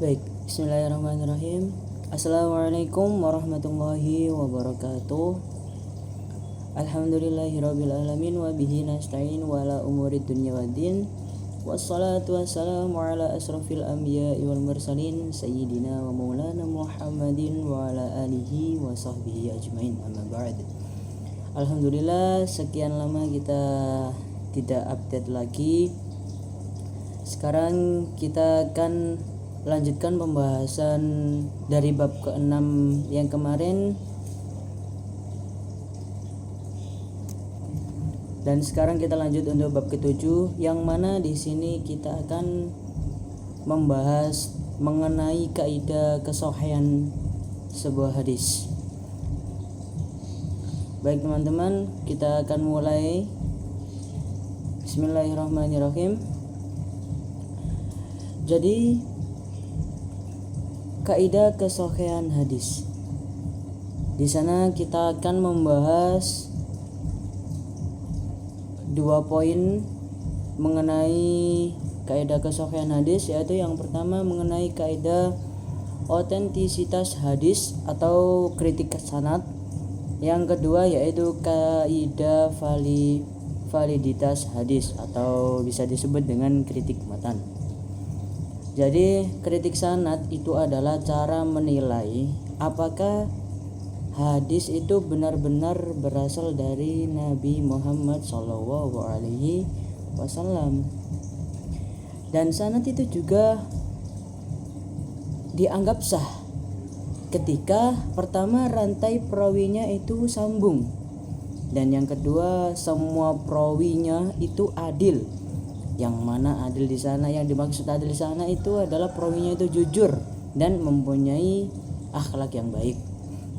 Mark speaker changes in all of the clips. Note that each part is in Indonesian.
Speaker 1: Baik, bismillahirrahmanirrahim. Assalamualaikum warahmatullahi wabarakatuh. Alhamdulillahirabbil alamin wa bihi nasta'in wa ala umurid dunya waddin. Wassalatu wassalamu ala asrafil anbiya'i wal mursalin sayyidina wa maulana Muhammadin wa ala alihi wa sahbihi ajmain. Amma ba'd. Alhamdulillah, sekian lama kita tidak update lagi. Sekarang kita akan lanjutkan pembahasan dari bab ke-6 yang kemarin, dan sekarang kita lanjut untuk bab ke-7, yang mana di sini kita akan membahas mengenai kaidah kesohihan sebuah hadis. Baik teman-teman, kita akan mulai. Bismillahirrahmanirrahim. Jadi kaidah kesohihan hadis. Di sana kita akan membahas 2 poin mengenai kaidah kesohihan hadis, yaitu yang pertama mengenai kaidah otentisitas hadis atau kritik sanad. Yang kedua yaitu kaidah validitas hadis atau bisa disebut dengan kritik matan. Jadi kritik sanad itu adalah cara menilai apakah hadis itu benar-benar berasal dari Nabi Muhammad SAW. Dan sanad itu juga dianggap sah ketika pertama rantai perawinya itu sambung, dan yang kedua semua perawinya itu adil. Yang mana adil di sana, yang dimaksud adil di sana itu adalah perawinya itu jujur dan mempunyai akhlak yang baik.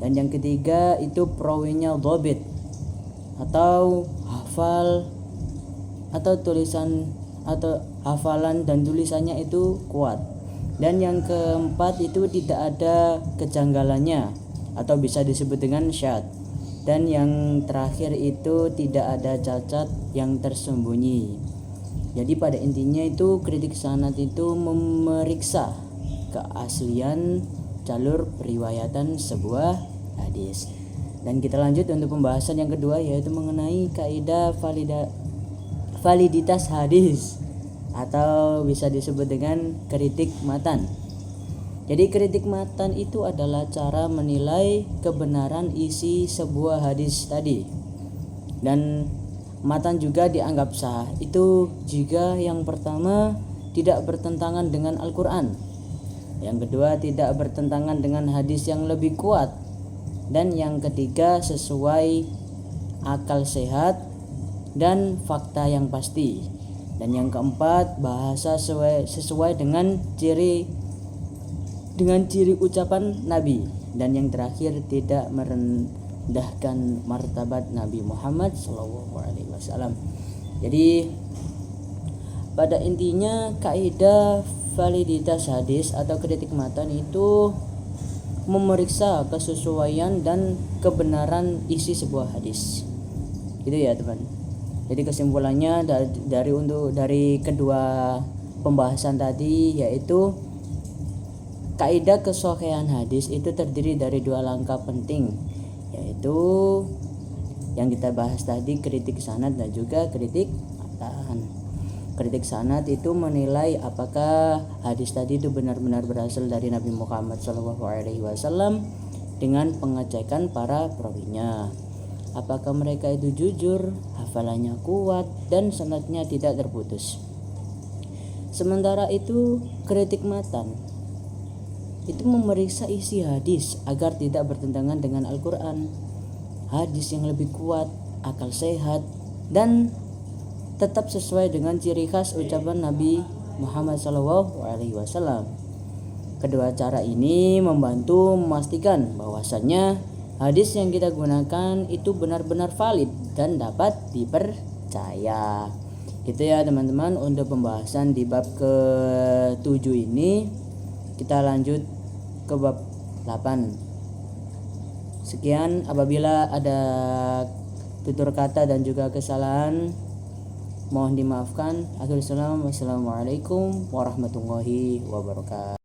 Speaker 1: Dan yang ketiga itu perawinya dhabit atau hafal atau tulisan atau hafalan dan tulisannya itu kuat. Dan yang keempat itu tidak ada kejanggalannya atau bisa disebut dengan syadz. Dan yang terakhir itu tidak ada cacat yang tersembunyi. Jadi pada intinya itu kritik sanad itu memeriksa keaslian jalur periwayatan sebuah hadis. Dan kita lanjut untuk pembahasan yang kedua, yaitu mengenai kaidah validitas hadis atau bisa disebut dengan kritik matan. Jadi kritik matan itu adalah cara menilai kebenaran isi sebuah hadis tadi. Dan matan juga dianggap sah itu jika yang pertama tidak bertentangan dengan Al-Quran, yang kedua tidak bertentangan dengan hadis yang lebih kuat, dan yang ketiga sesuai akal sehat dan fakta yang pasti, dan yang keempat bahasa sesuai dengan ciri ucapan Nabi, dan yang terakhir tidak merendahkan martabat Nabi Muhammad SAW. Jadi pada intinya kaidah validitas hadis atau kritik matan itu memeriksa kesesuaian dan kebenaran isi sebuah hadis. Gitu ya teman. Jadi kesimpulannya dari kedua pembahasan tadi, yaitu kaidah kesohihan hadis itu terdiri dari 2 langkah penting, yaitu yang kita bahas tadi, kritik sanad dan juga kritik matan. Kritik sanad itu menilai apakah hadis tadi itu benar-benar berasal dari Nabi Muhammad SAW dengan pengecekan para perawinya. Apakah mereka itu jujur, hafalannya kuat, dan sanadnya tidak terputus. Sementara itu kritik matan itu memeriksa isi hadis agar tidak bertentangan dengan Al-Quran, hadis yang lebih kuat, akal sehat, dan tetap sesuai dengan ciri khas ucapan Nabi Muhammad SAW. Kedua cara ini membantu memastikan bahwasannya hadis yang kita gunakan itu benar-benar valid dan dapat dipercaya. Gitu ya teman-teman untuk pembahasan di bab ke-7 ini. Kita lanjut ke bab 8. Sekian, apabila ada tutur kata dan juga kesalahan mohon dimaafkan. Akhirul salam, wassalamualaikum warahmatullahi wabarakatuh.